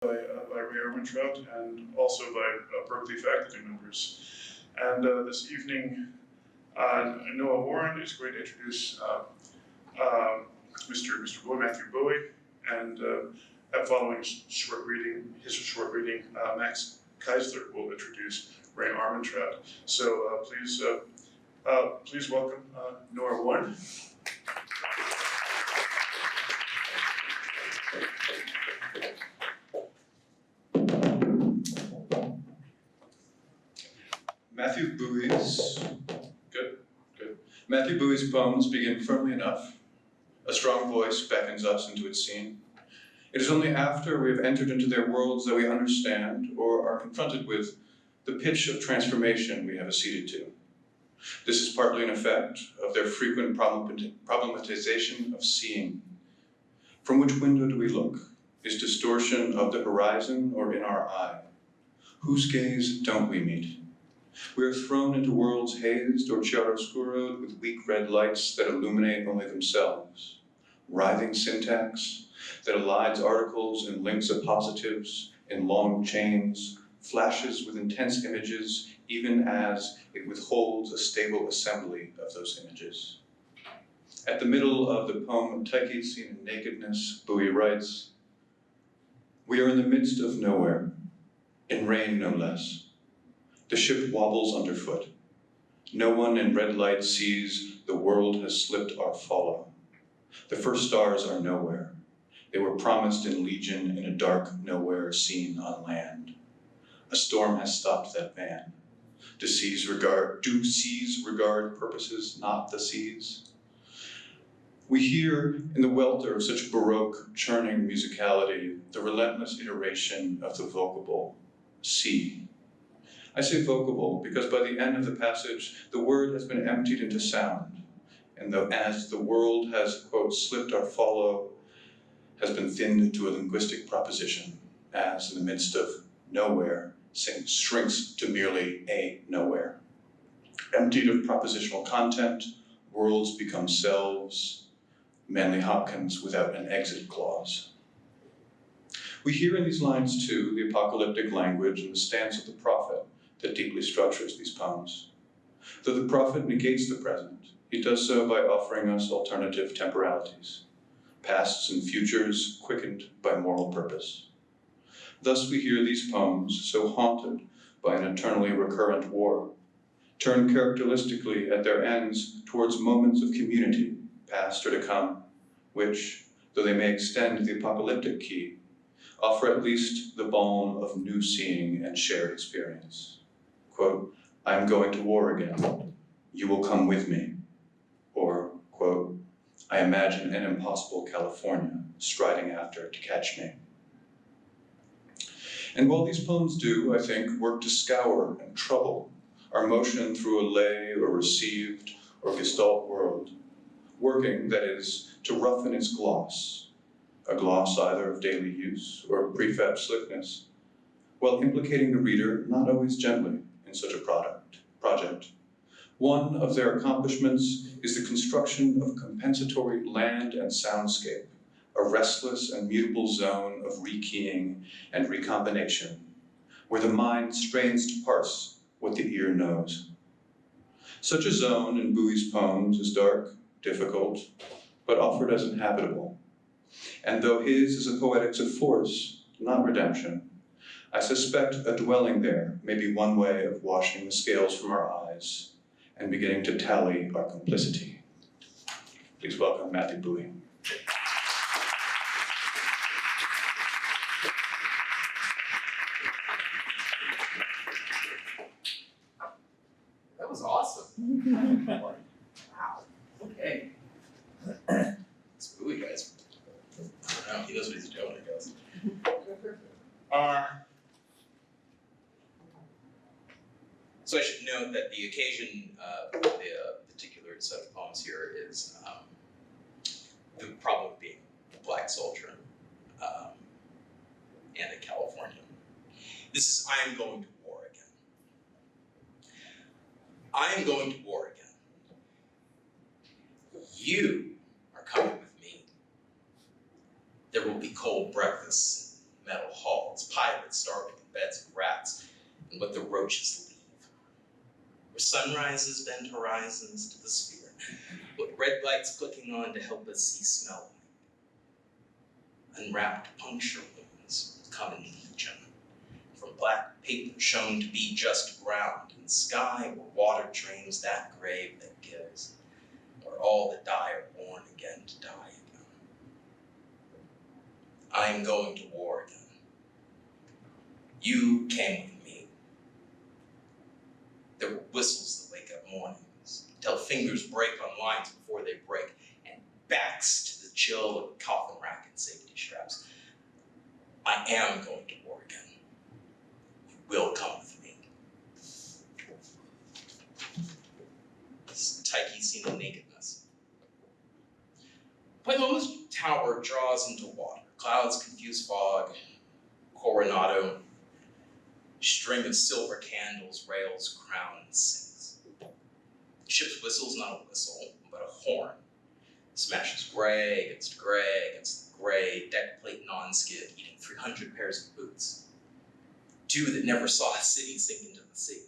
by Rae Armantrout and also by Berkeley faculty members. And this evening, Noah Warren is going to introduce Mr. Bowie, Matthew Bowie, and following his short reading, Max Keisler will introduce Rae Armantrout. So please welcome Noah Warren. Matthew Bowie's poems begin firmly enough. A strong voice beckons us into its scene. It is only after we have entered into their worlds that we understand or are confronted with the pitch of transformation we have acceded to. This is partly an effect of their frequent problematization of seeing. From which window do we look? Is distortion of the horizon or in our eye? Whose gaze don't we meet? We are thrown into worlds hazed or chiaroscuroed with weak red lights that illuminate only themselves, writhing syntax that elides articles and links appositives in long chains, flashes with intense images even as it withholds a stable assembly of those images. At the middle of the poem Tyche Seen in Nakedness, Bowie writes, "We are in the midst of nowhere, in rain no less. The ship wobbles underfoot. No one in red light sees the world has slipped our follow. The first stars are nowhere. They were promised in legion in a dark nowhere seen on land. A storm has stopped that van. Do seas regard purposes, not the seas?" We hear in the welter of such baroque, churning musicality the relentless iteration of the vocable, sea. I say vocable because by the end of the passage, the word has been emptied into sound, and as the world has, quote, slipped our follow, has been thinned to a linguistic proposition, as in the midst of nowhere, shrinks to merely a nowhere. Emptied of propositional content, worlds become selves, Manly Hopkins without an exit clause. We hear in these lines, too, the apocalyptic language and the stance of the prophet that deeply structures these poems. Though the prophet negates the present, he does so by offering us alternative temporalities, pasts and futures quickened by moral purpose. Thus we hear these poems, so haunted by an eternally recurrent war, turn characteristically at their ends towards moments of community, past or to come, which, though they may extend the apocalyptic key, offer at least the balm of new seeing and shared experience. Quote, "I am going to war again. You will come with me." Or, quote, "I imagine an impossible California striding after to catch me." And while these poems do, I think, work to scour and trouble our motion through a lay or received or gestalt world, working, that is, to roughen its gloss, a gloss either of daily use or prefab slickness, while implicating the reader not always gently in such a project. One of their accomplishments is the construction of compensatory land and soundscape, a restless and mutable zone of rekeying and recombination, where the mind strains to parse what the ear knows. Such a zone in Bowie's poems is dark, difficult, but offered as inhabitable. And though his is a poetics of force, not redemption, I suspect a dwelling there may be one way of washing the scales from our eyes and beginning to tally our complicity. Please welcome Matthew Bowie. That was awesome. Wow. Okay. It's Bowie, guys. I don't know, he knows what he's doing, I guess. So I should note that the occasion of the particular set of poems here is the problem of being a black soldier and a Californian. This is I am going to war again. I am going to war again. You are coming with me. There will be cold breakfasts, metal halls, pilots starving in beds of rats, and what the roaches leave. Where sunrises bend horizons to the sphere, what red lights clicking on to help us see smell like. Unwrapped puncture wounds come in legion, from black paper shown to be just ground, in sky where water drains that grave that gives, where all that die are born again to die again. I am going to war again. You came with me. There were whistles that wake up mornings, till fingers break on lines before they break, and backs to the chill of a coffin rack and safety straps. I am going to war again. You will come with me. This is the Taiki scene of nakedness. Poiloma's tower draws into water. Clouds confuse fog. Coronado. String of silver candles, rails, crown, and sings. Ship's whistle's not a whistle, but a horn. Smashes gray against the gray, deck plate non-skid, eating 300 pairs of boots. Two that never saw a city sink into the sea.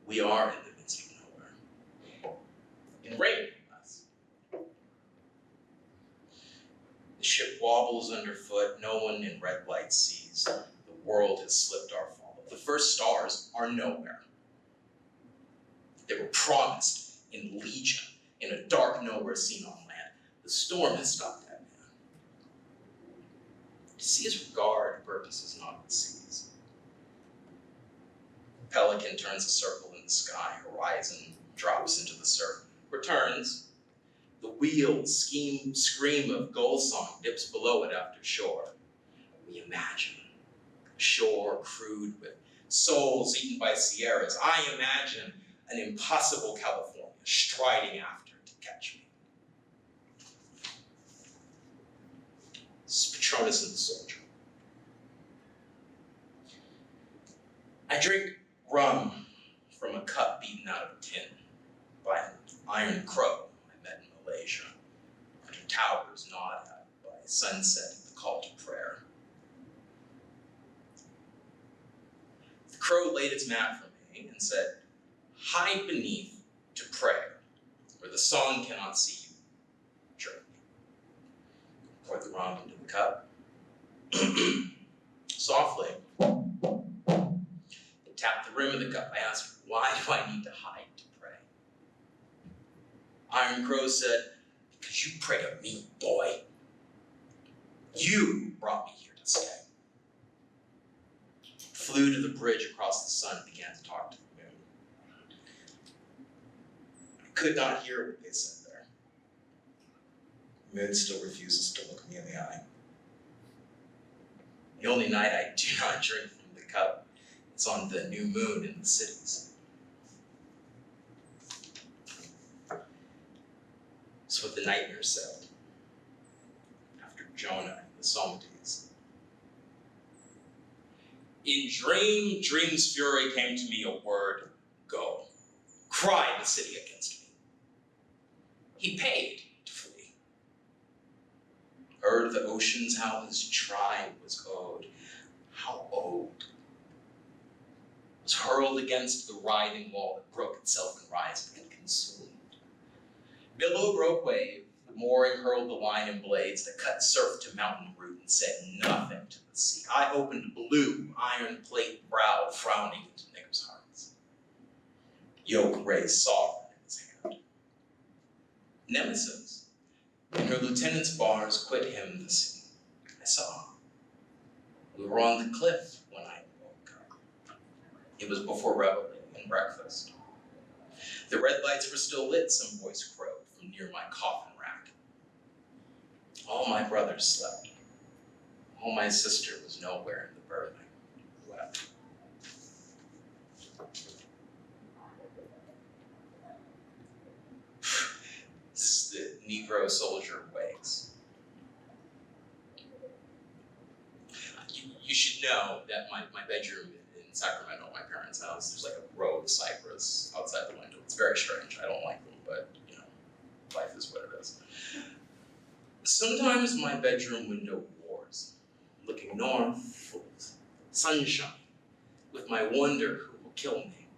We are in the midst of nowhere. In rain, less. The ship wobbles underfoot, no one in red light sees. The world has slipped our follow. The first stars are nowhere. They were promised in legion, in a dark nowhere seen on land. The storm has stopped that man. To see his regard, purpose is not what sees. Pelican turns a circle in the sky, horizon drops into the surf, returns. The wheels scream of gull song dips below it after shore. We imagine a shore crude with souls eaten by sierras. I imagine an impossible California striding after to catch me. This is Patronus and the Soldier. I drink rum from a cup beaten out of a tin by an iron crow I met in Malaysia, under towers gnawed at by sunset and the call to prayer. The crow laid its mat for me and said, hide beneath to pray, where the sun cannot see you. Journey. Poured the rum into the cup. Softly, it tapped the rim of the cup. I asked, why do I need to hide to pray? Iron Crow said, because you pray to me, boy. You brought me here to stay. Flew to the bridge across the sun and began to talk to the moon. I could not hear what they said there. The moon still refuses to look me in the eye. The only night I do not drink from the cup is on the new moon in the cities. It's what the nightmare said after Jonah and the Psalmodies. In dream's fury came to me a word, go. Cried the city against me. He paid to flee. Heard the oceans how his tribe was owed. How owed. Was hurled against the writhing wall that broke itself in rising and consumed. Billow broke wave, the mooring hurled the line and blades that cut surf to mountain root and said nothing to the sea. I opened blue, iron plate brow, frowning into niggers' hearts. Yoke raised sovereign in his hand. Nemesis, in her lieutenant's bars, quit him the sea. I saw. We were on the cliff when I woke up. It was before reveille and breakfast. The red lights were still lit, some voice crowed from near my coffin rack. All my brothers slept. All my sister was nowhere in the birthing. Wept. This is the Negro soldier wakes. You should know that my bedroom in Sacramento, my parents' house, there's like a row of cypress outside the window. It's very strange. I don't like them, but you know, life is what it is. Sometimes my bedroom window roars. looking north, full of sunshine, with my wonder who will kill me.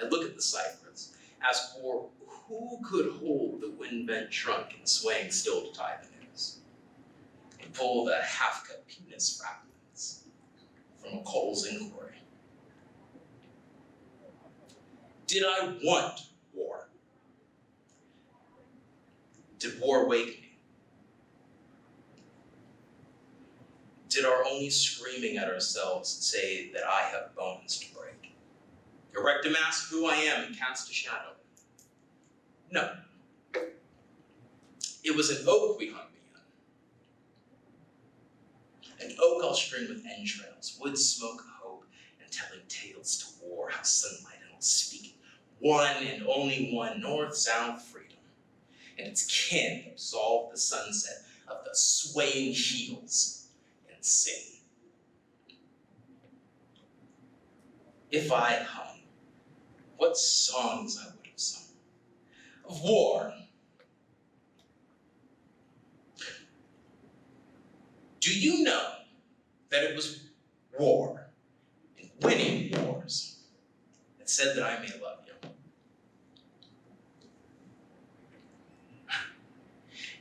I look at the cypress, ask for who could hold the wind-bent trunk and swaying still to tie the news, and pull the half-cut penis fragments from a Cole's inquiry. Did I want war? Did war wake me? Did our only screaming at ourselves say that I have bones to break? Erect a mask of who I am and cast a shadow? No. It was an oak we hung me in. An oak I'll string with entrails, wood smoke hope, and telling tales to war, how sunlight and all speaking. One and only one, north-south freedom. And its kin absolve the sunset of the swaying heels and sing. If I hung, what songs I would have sung. Of war. Do you know that it was war and winning wars that said that I may love you?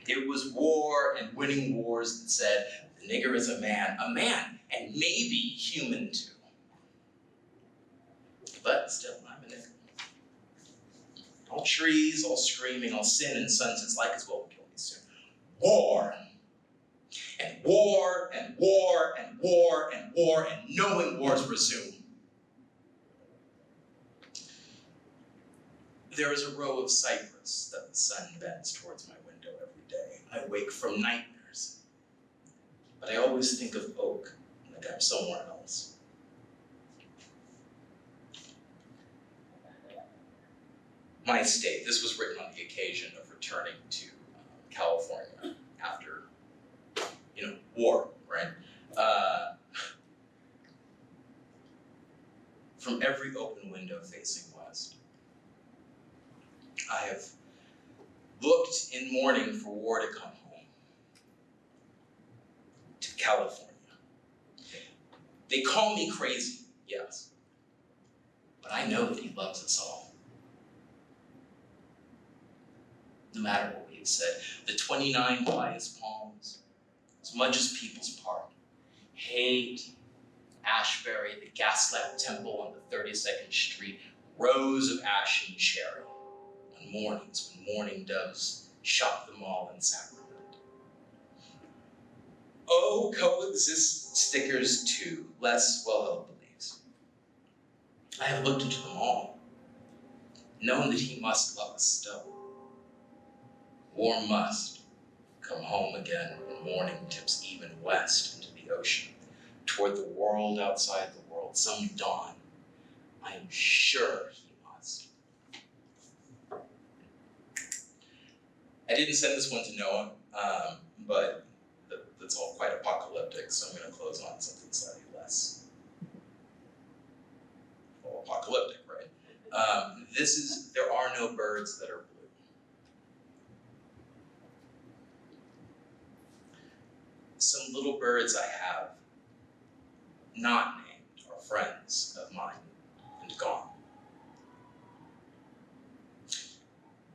It was war and winning wars that said the nigger is a man, and maybe human too. But still, I'm a nigger. All trees, all screaming, all sin and sunsets like as well will kill me soon. War. And war, and war, and war, and war, and knowing wars resume. There is a row of cypress that the sun bends towards my window every day. I wake from nightmares, but I always think of oak like I'm somewhere else. My estate, this was written on the occasion of returning to California after, war, right? From every open window facing west, I have looked in mourning for war to come home to California. They call me crazy, yes, but I know that he loves us all. No matter what we've said, the 29 pious palms, as much as people's part, hate, Ashbury, the gaslamp temple on the 32nd Street, rows of ash and cherry, on mornings when mourning doves shop them all in sacrament. Oh, coexist stickers too, less well-held beliefs. I have looked into them all, known that he must love us still. War must come home again when morning tips even west into the ocean, toward the world outside the world, some dawn. I am sure he must. I didn't send this one to Noah, but that's all quite apocalyptic, so I'm going to close on something slightly less apocalyptic, right? There are no birds that are blue. Some little birds I have, not named, are friends of mine and gone.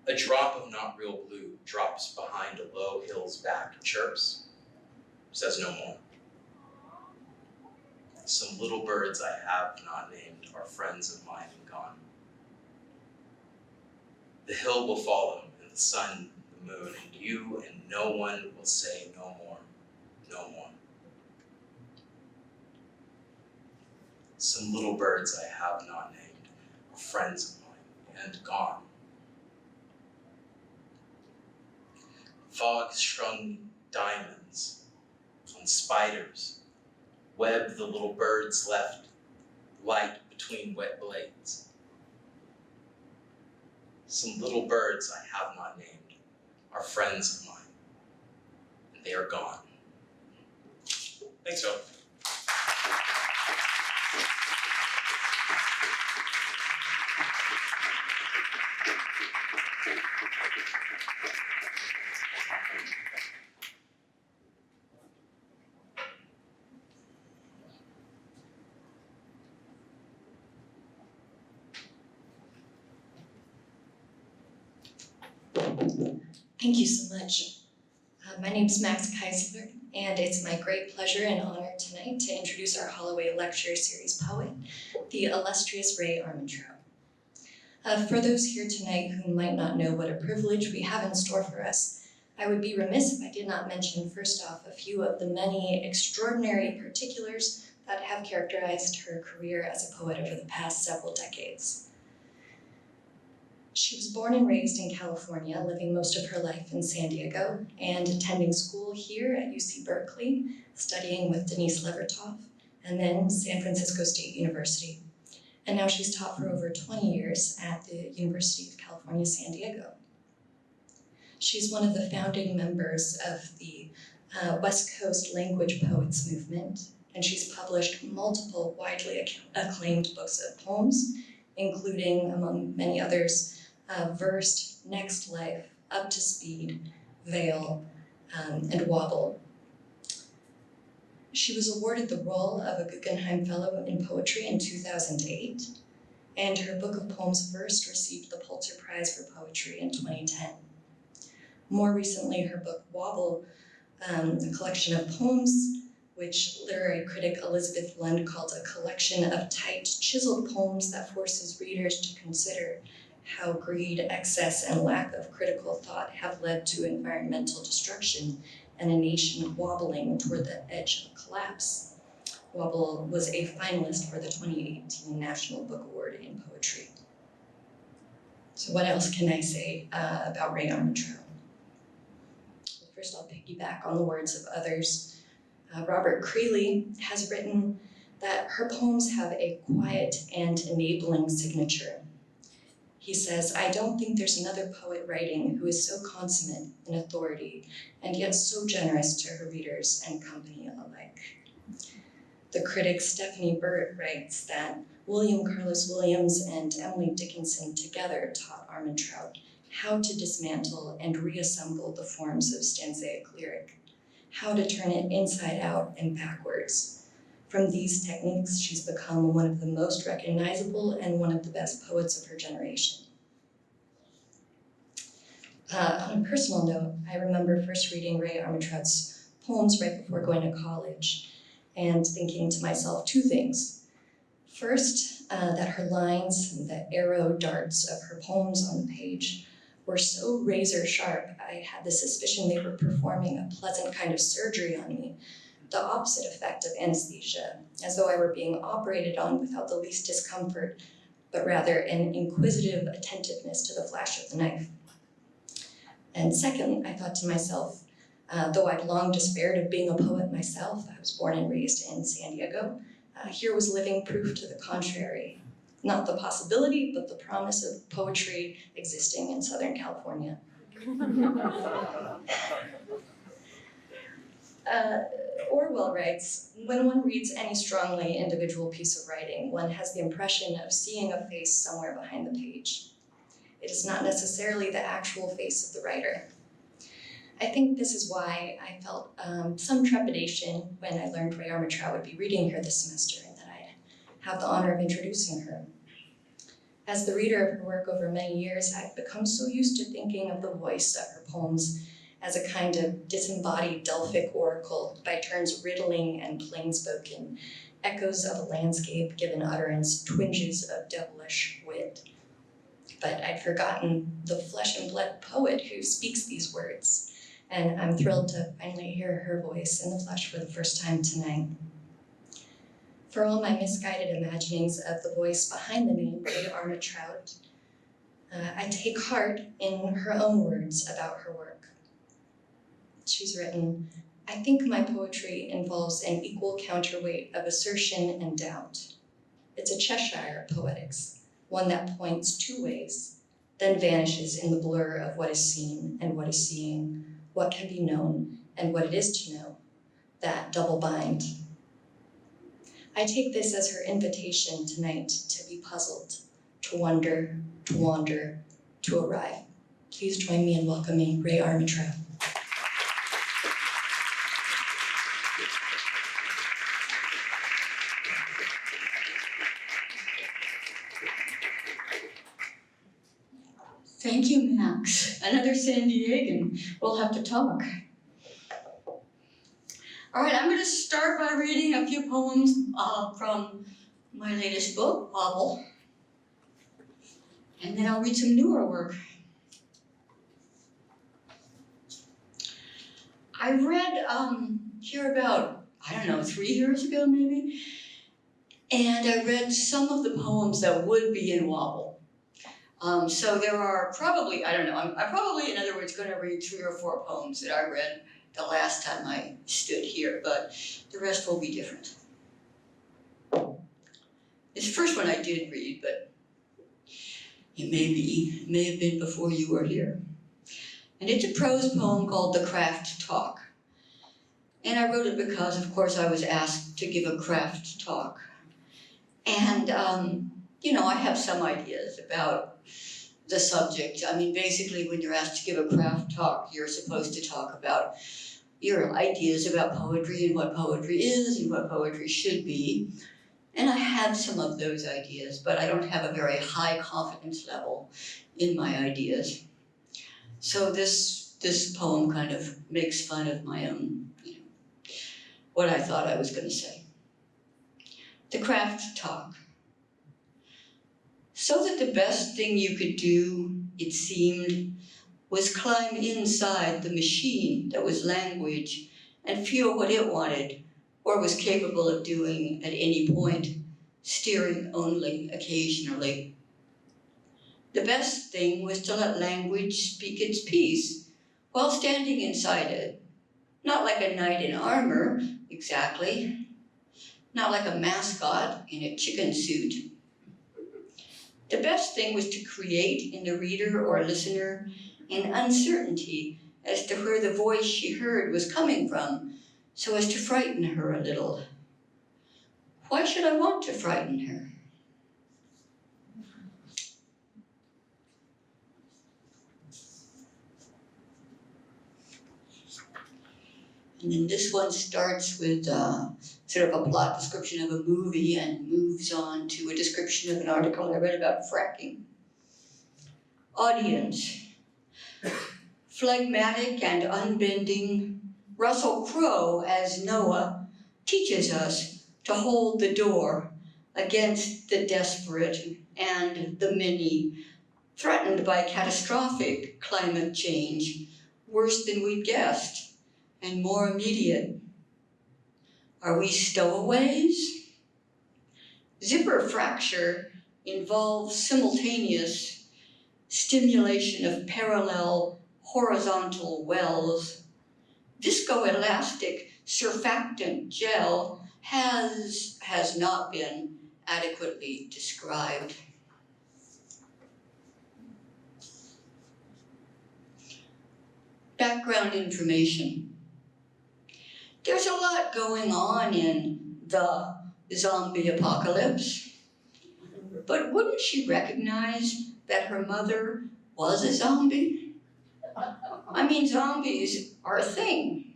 A drop of not real blue drops behind a low hill's back and chirps, says no more. Some little birds I have not named are friends of mine and gone. The hill will follow, and the sun, the moon, and you, and no one will say no more, no more. Some little birds I have not named are friends of mine and gone. Fog strung diamonds on spiders web the little birds left light between wet blades. Some little birds I have not named are friends of mine, and they are gone. Thanks, y'all. Thank you so much. My name is Max Keisler, and it's my great pleasure and honor tonight to introduce our Holloway Lecture Series poet, the illustrious Rae Armantrout. For those here tonight who might not know what a privilege we have in store for us, I would be remiss if I did not mention first off a few of the many extraordinary particulars that have characterized her career as a poet over the past several decades. She was born and raised in California, living most of her life in San Diego, and attending school here at UC Berkeley, studying with Denise Levertov, and then San Francisco State University. And now she's taught for over 20 years at the University of California, San Diego. She's one of the founding members of the West Coast Language Poets movement, and she's published multiple widely acclaimed books of poems, including, among many others, Versed, Next Life, Up to Speed, Veil, and Wobble. She was awarded the role of a Guggenheim Fellow in Poetry in 2008, and her book of poems Versed received the Pulitzer Prize for Poetry in 2010. More recently, her book Wobble, a collection of poems, which literary critic Elizabeth Lund called a collection of tight, chiseled poems that forces readers to consider how greed, excess, and lack of critical thought have led to environmental destruction and a nation wobbling toward the edge of collapse. Wobble was a finalist for the 2018 National Book Award in Poetry. So what else can I say about Rae Armantrout? Well, first I'll piggyback on the words of others. Robert Creeley has written that her poems have a quiet and enabling signature. He says, "I don't think there's another poet writing who is so consummate in authority and yet so generous to her readers and company alike." The critic Stephanie Burt writes that William Carlos Williams and Emily Dickinson together taught Armantrout how to dismantle and reassemble the forms of stanzaic lyric, how to turn it inside out and backwards. From these techniques, she's become one of the most recognizable and one of the best poets of her generation. On a personal note, I remember first reading Rae Armantrout's poems right before going to college and thinking to myself two things. First, that her lines, the arrow darts of her poems on the page, were so razor sharp, I had the suspicion they were performing a pleasant kind of surgery on me, the opposite effect of anesthesia, as though I were being operated on without the least discomfort, but rather an inquisitive attentiveness to the flash of the knife. And second, I thought to myself, though I'd long despaired of being a poet myself, I was born and raised in San Diego, here was living proof to the contrary. Not the possibility, but the promise of poetry existing in Southern California. Orwell writes, "When one reads any strongly individual piece of writing, one has the impression of seeing a face somewhere behind the page. It is not necessarily the actual face of the writer." I think this is why I felt some trepidation when I learned Rae Armantrout would be reading here this semester and that I'd have the honor of introducing her. As the reader of her work over many years, I've become so used to thinking of the voice of her poems as a kind of disembodied Delphic oracle, by turns riddling and plain-spoken, echoes of a landscape given utterance, twinges of devilish wit. But I'd forgotten the flesh and blood poet who speaks these words, and I'm thrilled to finally hear her voice in the flesh for the first time tonight. For all my misguided imaginings of the voice behind the name Rae Armantrout, I take heart in her own words about her work. She's written, "I think my poetry involves an equal counterweight of assertion and doubt. It's a Cheshire poetics, one that points two ways, then vanishes in the blur of what is seen and what is seeing, what can be known and what it is to know, that double bind." I take this as her invitation tonight to be puzzled, to wonder, to wander, to arrive. Please join me in welcoming Rae Armantrout. Thank you, Max. another San Diegan. We'll have to talk. All right, I'm going to start by reading a few poems from my latest book, Wobble. And then I'll read some newer work. I read here about, 3 years ago maybe, and I read some of the poems that would be in Wobble. So there are probably, I'm probably, in other words, going to read 3 or 4 poems that I read the last time I stood here, but the rest will be different. This first one I did read, but it may have been before you were here. And it's a prose poem called The Craft Talk. And I wrote it because, of course, I was asked to give a craft talk. And, I have some ideas about the subject. I mean, basically, when you're asked to give a craft talk, you're supposed to talk about your ideas about poetry and what poetry is and what poetry should be. And I have some of those ideas, but I don't have a very high confidence level in my ideas. So this poem kind of makes fun of my own, what I thought I was going to say. The Craft Talk. So that the best thing you could do, it seemed, was climb inside the machine that was language and feel what it wanted or was capable of doing at any point, steering only occasionally. The best thing was to let language speak its piece while standing inside it. Not like a knight in armor, exactly. Not like a mascot in a chicken suit. The best thing was to create in the reader or listener an uncertainty as to where the voice she heard was coming from, so as to frighten her a little. Why should I want to frighten her? And then this one starts with sort of a plot description of a movie and moves on to a description of an article I read about fracking. Audience. Phlegmatic and unbending, Russell Crowe as Noah teaches us to hold the door against the desperate and the many, threatened by catastrophic climate change, worse than we'd guessed, and more immediate. Are we stowaways? Zipper fracture involves simultaneous stimulation of parallel horizontal wells. Viscoelastic surfactant gel has not been adequately described. Background information. There's a lot going on in the zombie apocalypse, but wouldn't she recognize that her mother was a zombie? I mean, zombies are a thing.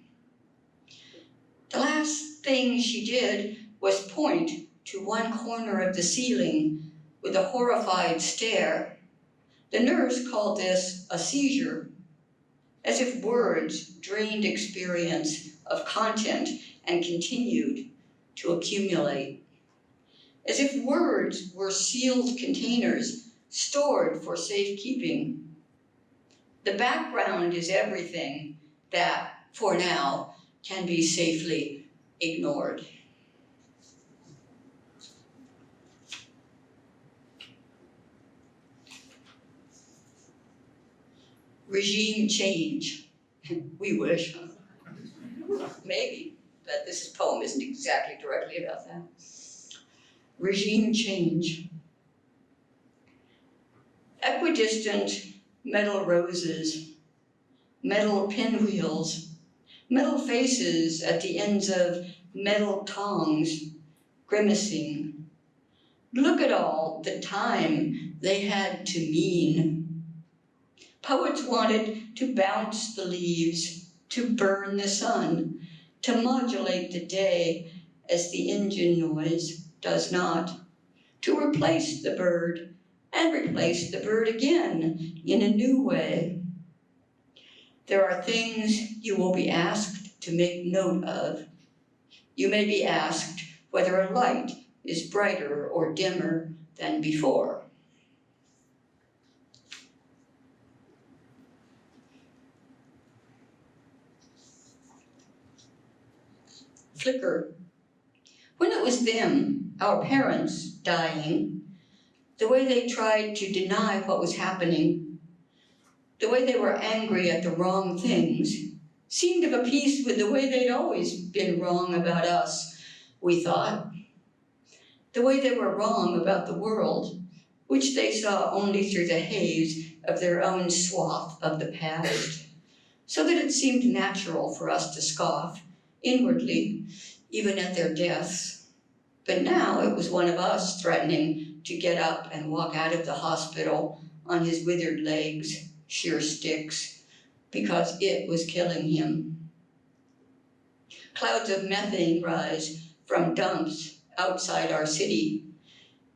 The last thing she did was point to one corner of the ceiling with a horrified stare. The nurse called this a seizure, as if words drained experience of content and continued to accumulate. As if words were sealed containers stored for safekeeping. The background is everything that, for now, can be safely ignored. Regime change. We wish. Maybe, but this poem isn't exactly directly about that. Regime change. Equidistant metal roses, metal pinwheels, metal faces at the ends of metal tongs, grimacing. Look at all the time they had to mean. Poets wanted to bounce the leaves, to burn the sun, to modulate the day as the engine noise does not, to replace the bird and replace the bird again in a new way. There are things you will be asked to make note of. You may be asked whether a light is brighter or dimmer than before. Flicker. When it was them, our parents, dying, the way they tried to deny what was happening, the way they were angry at the wrong things, seemed of a piece with the way they'd always been wrong about us, we thought. The way they were wrong about the world, which they saw only through the haze of their own swath of the past, so that it seemed natural for us to scoff, inwardly, even at their deaths. But now it was one of us threatening to get up and walk out of the hospital on his withered legs, sheer sticks, because it was killing him. Clouds of methane rise from dumps outside our city.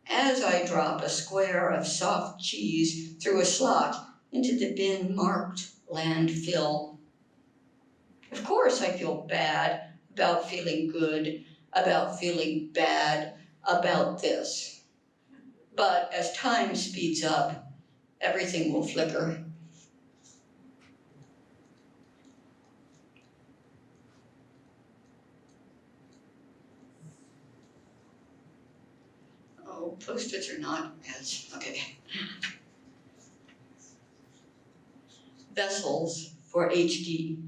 As I drop a square of soft cheese through a slot into the bin marked landfill. Of course I feel bad about feeling good, about feeling bad about this. But as time speeds up, everything will flicker. Oh, Post-its are not as, okay. Vessels for HD.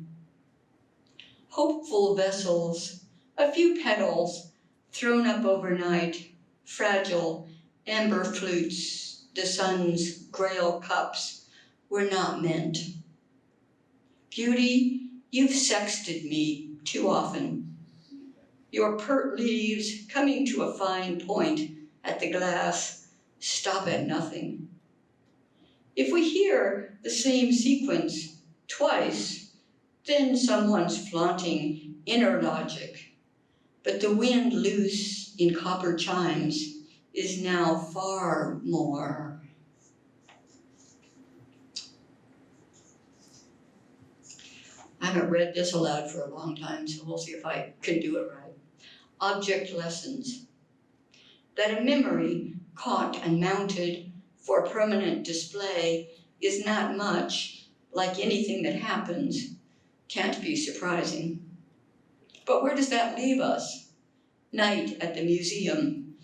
Hopeful vessels, a few petals thrown up overnight, fragile amber flutes, the sun's grail cups, were not meant. Beauty, you've sexted me too often. Your pert leaves coming to a fine point at the glass, stop at nothing. If we hear the same sequence twice, then someone's flaunting inner logic. But the wind loose in copper chimes is now far more. I haven't read this aloud for a long time, so we'll see if I can do it right. Object lessons. That a memory caught and mounted for permanent display is not much like anything that happens. Can't be surprising. But where does that leave us? Night at the museum.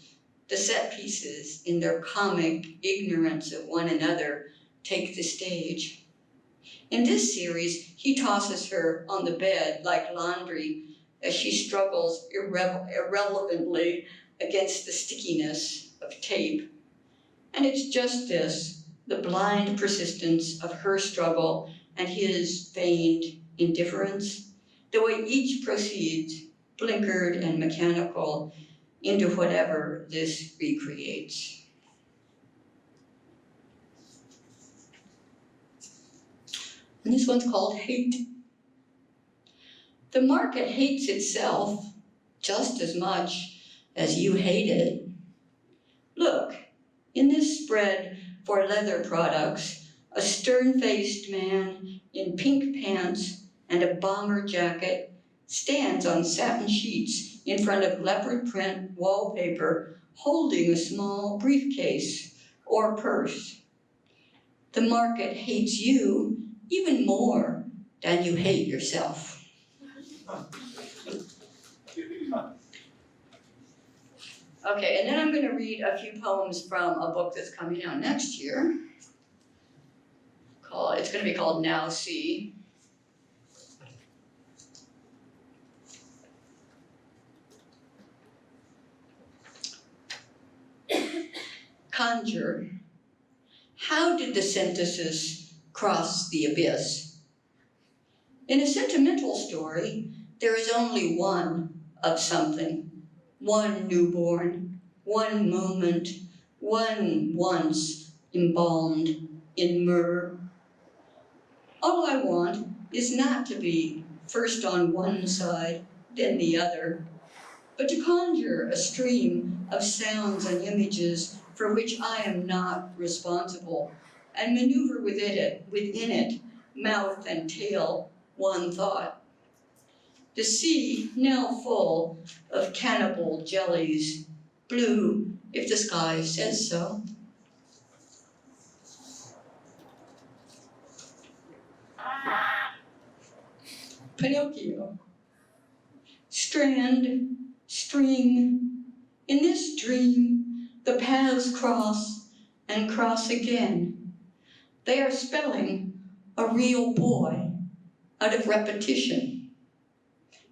The set pieces, in their comic ignorance of one another, take the stage. In this series, he tosses her on the bed like laundry as she struggles irrelevantly against the stickiness of tape. And it's just this, the blind persistence of her struggle and his feigned indifference, the way each proceeds, blinkered and mechanical, into whatever this recreates. And this one's called Hate. The market hates itself just as much as you hate it. Look, in this spread for leather products, a stern-faced man in pink pants and a bomber jacket stands on satin sheets in front of leopard print wallpaper, holding a small briefcase or purse. The market hates you even more than you hate yourself. Okay, and then I'm going to read a few poems from a book that's coming out next year. It's going to be called Now See. Conjure. How did the synthesis cross the abyss? In a sentimental story, there is only one of something, one newborn, one moment, one once embalmed in myrrh. All I want is not to be first on one side, then the other, but to conjure a stream of sounds and images for which I am not responsible, and maneuver within it, mouth and tail one thought. The sea now full of cannibal jellies, blue if the sky says so. Pinocchio. Strand, string, in this dream the paths cross and cross again. They are spelling a real boy out of repetition.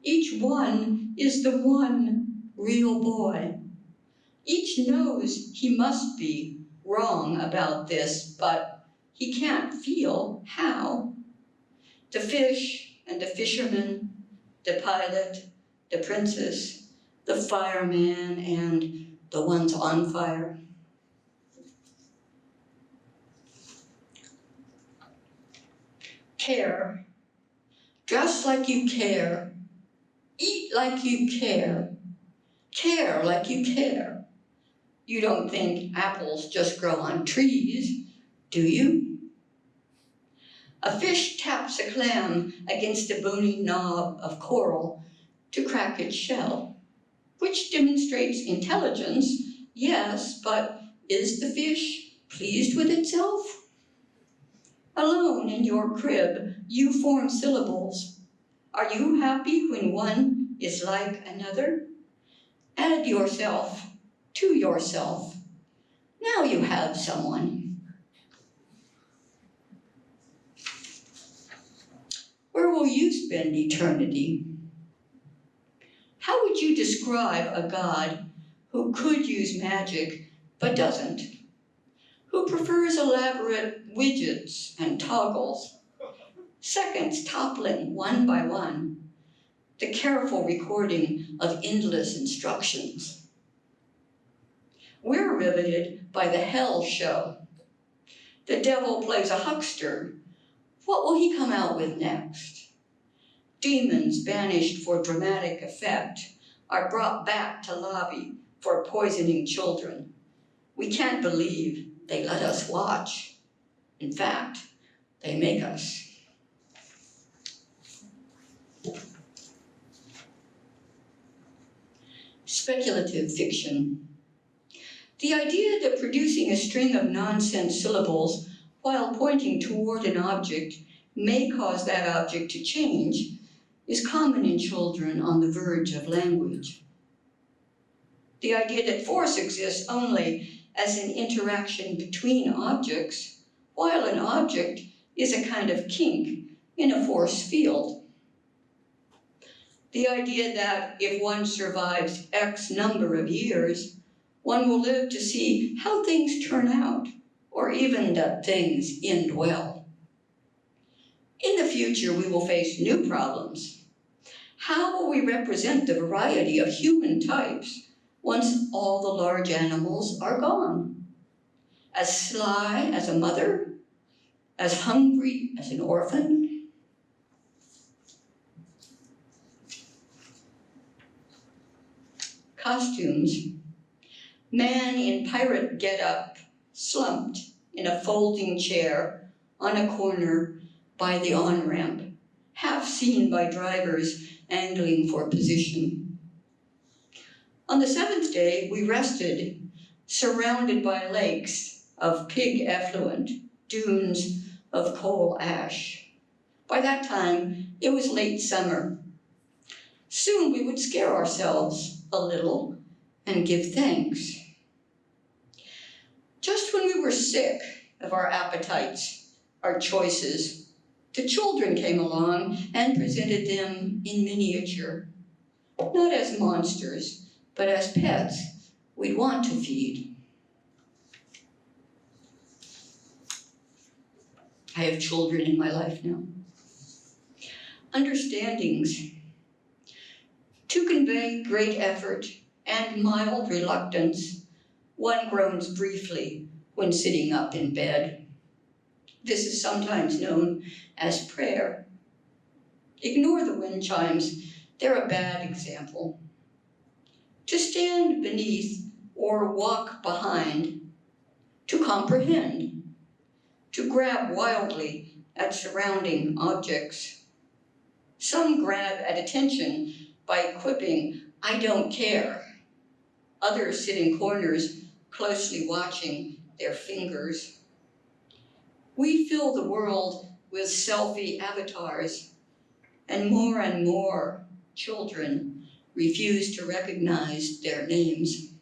Each one is the one real boy. Each knows he must be wrong about this, but he can't feel how. The fish and the fisherman, the pilot, the princess, the fireman, and the ones on fire. Care. Dress like you care. Eat like you care. Care like you care. You don't think apples just grow on trees, do you? A fish taps a clam against a bony knob of coral to crack its shell, which demonstrates intelligence, yes, but is the fish pleased with itself? Alone in your crib, you form syllables. Are you happy when one is like another? Add yourself to yourself. Now you have someone. Where will you spend eternity? How would you describe a God who could use magic but doesn't? Who prefers elaborate widgets and toggles, seconds toppling one by one, the careful recording of endless instructions? We're riveted by the hell show. The devil plays a huckster. What will he come out with next? Demons banished for dramatic effect are brought back to lobby for poisoning children. We can't believe they let us watch. In fact, they make us. Speculative fiction. The idea that producing a string of nonsense syllables while pointing toward an object may cause that object to change is common in children on the verge of language. The idea that force exists only as an interaction between objects, while an object is a kind of kink in a force field. The idea that if one survives X number of years, one will live to see how things turn out, or even that things end well. In the future, we will face new problems. How will we represent the variety of human types once all the large animals are gone? As sly as a mother? As hungry as an orphan? Costumes. Man in pirate getup, slumped in a folding chair on a corner by the on-ramp, half seen by drivers angling for position. On the seventh day, we rested, surrounded by lakes of pig effluent, dunes of coal ash. By that time, it was late summer. Soon we would scare ourselves a little and give thanks. Just when we were sick of our appetites, our choices, the children came along and presented them in miniature, not as monsters, but as pets we'd want to feed. I have children in my life now. Understandings. To convey great effort and mild reluctance, one groans briefly when sitting up in bed. This is sometimes known as prayer. Ignore the wind chimes, they're a bad example. To stand beneath or walk behind, to comprehend, to grab wildly at surrounding objects. Some grab at attention by quipping, "I don't care." Others sit in corners, closely watching their fingers. We fill the world with selfie avatars, and more children refuse to recognize their names.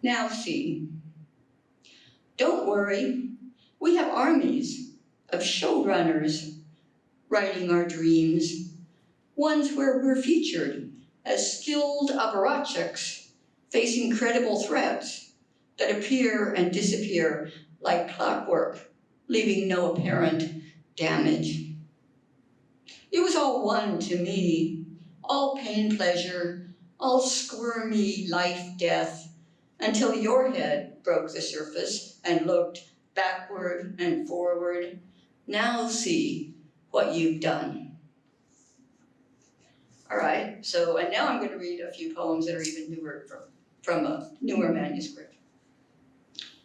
Now see, don't worry, we have armies of showrunners writing our dreams, ones where we're featured as skilled apparatchiks facing credible threats that appear and disappear like clockwork, leaving no apparent damage. It was all one to me, all pain, pleasure, all squirmy life, death, until your head broke the surface and looked backward and forward. Now see what you've done. All right, and now I'm going to read a few poems that are even newer from a newer manuscript.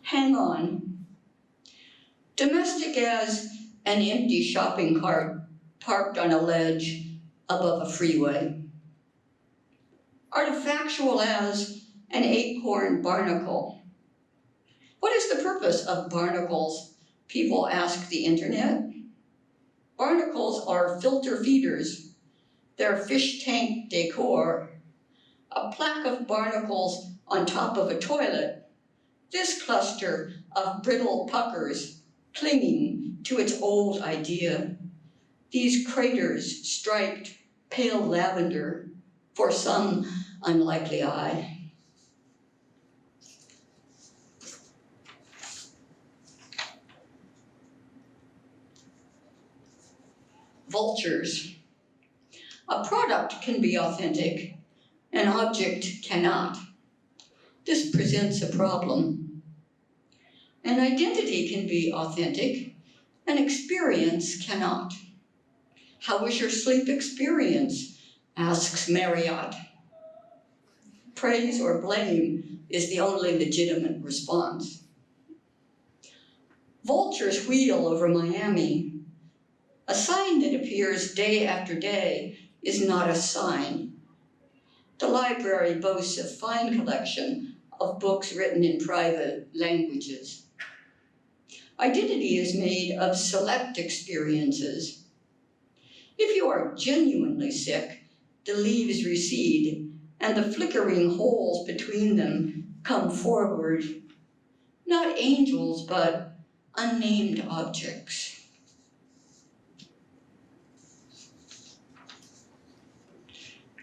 Hang on. Domestic as an empty shopping cart parked on a ledge above a freeway. Artifactual as an acorn barnacle. What is the purpose of barnacles? People ask the internet. Barnacles are filter feeders. They're fish tank decor. A plaque of barnacles on top of a toilet. This cluster of brittle puckers clinging to its old idea. These craters striped pale lavender for some unlikely eye. Vultures. A product can be authentic, an object cannot. This presents a problem. An identity can be authentic, an experience cannot. How was your sleep experience? Asks Marriott. Praise or blame is the only legitimate response. Vultures wheel over Miami. A sign that appears day after day is not a sign. The library boasts a fine collection of books written in private languages. Identity is made of select experiences. If you are genuinely sick, the leaves recede and the flickering holes between them come forward. Not angels, but unnamed objects.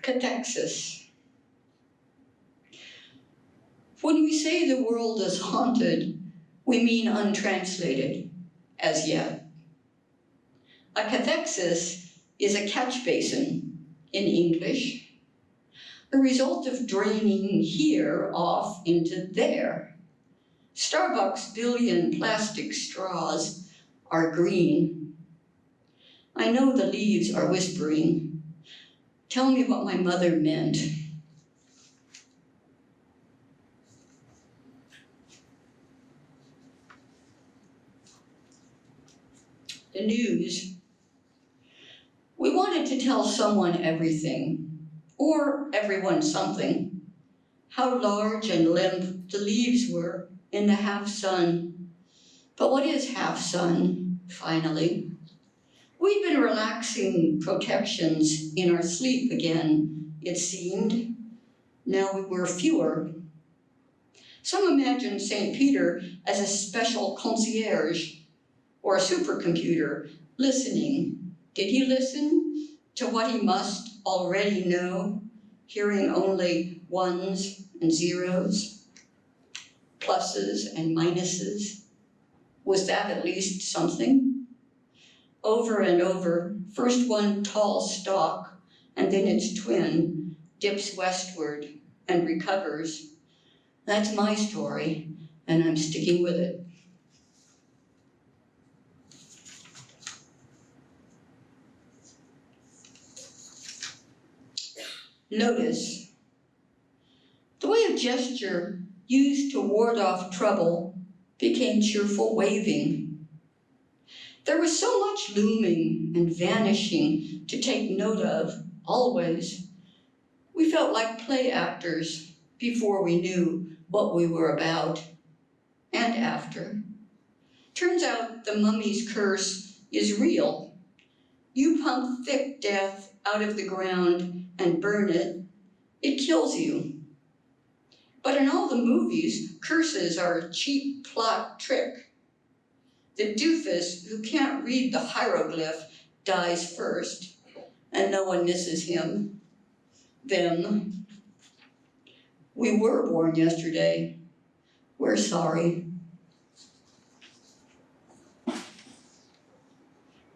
Cathexis. When we say the world is haunted, we mean untranslated, as yet. A cathexis is a catch basin in English, the result of draining here off into there. Starbucks' billion plastic straws are green. I know the leaves are whispering. Tell me what my mother meant. The news. We wanted to tell someone everything, or everyone something. How large and limp the leaves were in the half-sun. But what is half-sun, finally? We'd been relaxing protections in our sleep again, it seemed. Now we were fewer. Some imagine St. Peter as a special concierge or a supercomputer listening. Did he listen to what he must already know, hearing only ones and zeros, pluses and minuses? Was that at least something? Over and over, first one tall stalk, and then its twin dips westward and recovers. That's my story, and I'm sticking with it. Notice. The way a gesture used to ward off trouble, became cheerful waving. There was so much looming and vanishing to take note of, always. We felt like play actors before we knew what we were about, and after. Turns out the mummy's curse is real. You pump thick death out of the ground and burn it, it kills you. But in all the movies, curses are a cheap plot trick. The doofus who can't read the hieroglyph dies first, and no one misses him, them. We were born yesterday. We're sorry.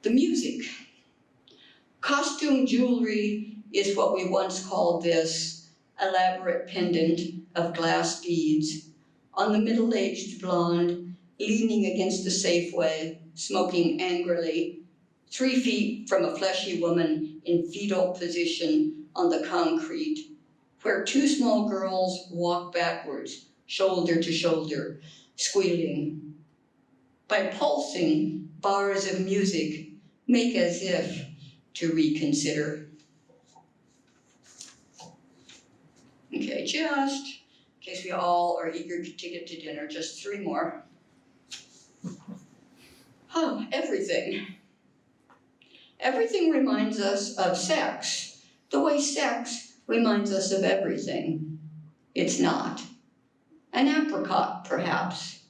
The music. Costume jewelry is what we once called this elaborate pendant of glass beads on the middle-aged blonde leaning against the Safeway, smoking angrily, 3 feet from a fleshy woman in fetal position on the concrete, where 2 small girls walk backwards, shoulder to shoulder, squealing. By pulsing bars of music, make as if to reconsider. Okay, just in case we all are eager to get to dinner, just 3 more. Oh, everything. Everything reminds us of sex, the way sex reminds us of everything. It's not. An apricot, perhaps,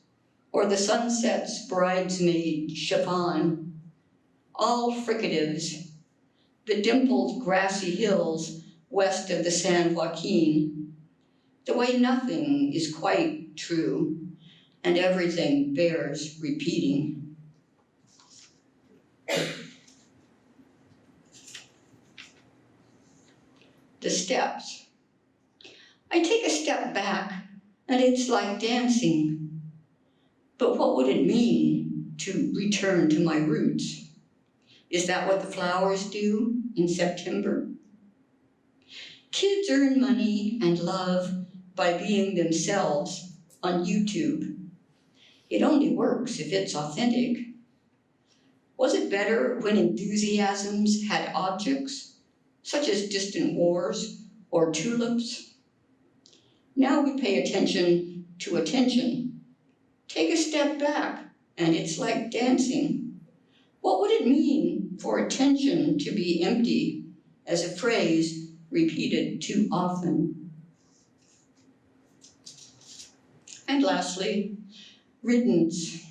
or the sunset's bridesmaid chiffon. All fricatives, the dimpled grassy hills west of the San Joaquin, the way nothing is quite true and everything bears repeating. The steps. I take a step back and it's like dancing. But what would it mean to return to my roots? Is that what the flowers do in September? Kids earn money and love by being themselves on YouTube. It only works if it's authentic. Was it better when enthusiasms had objects, such as distant wars or tulips? Now we pay attention to attention. Take a step back, and it's like dancing. What would it mean for attention to be empty as a phrase repeated too often? And lastly, riddance.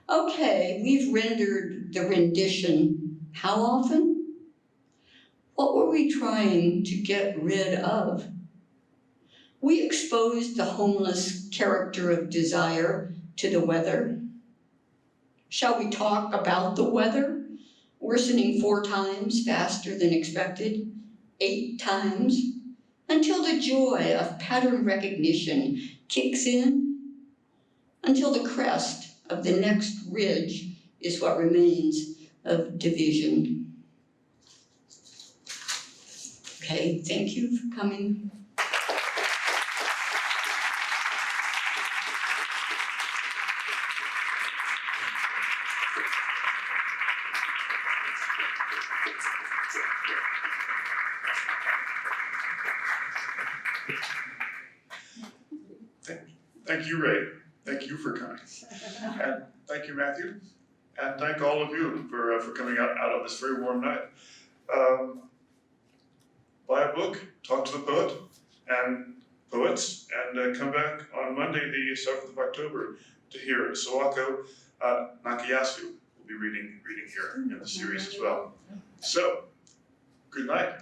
Okay, we've rendered the rendition. How often? What were we trying to get rid of? We exposed the homeless character of desire to the weather. Shall we talk about the weather? Worsening 4 times faster than expected, 8 times, until the joy of pattern recognition kicks in, until the crest of the next ridge is what remains of division. Okay, thank you for coming. Thank you, Rae. Thank you for coming. And thank you, Matthew. And thank all of you for coming out on this very warm night. Buy a book, talk to the poet and poets, and come back on Monday, the 7th of October, to hear Sawako Nakayasu will be reading here in the series as well. So, good night.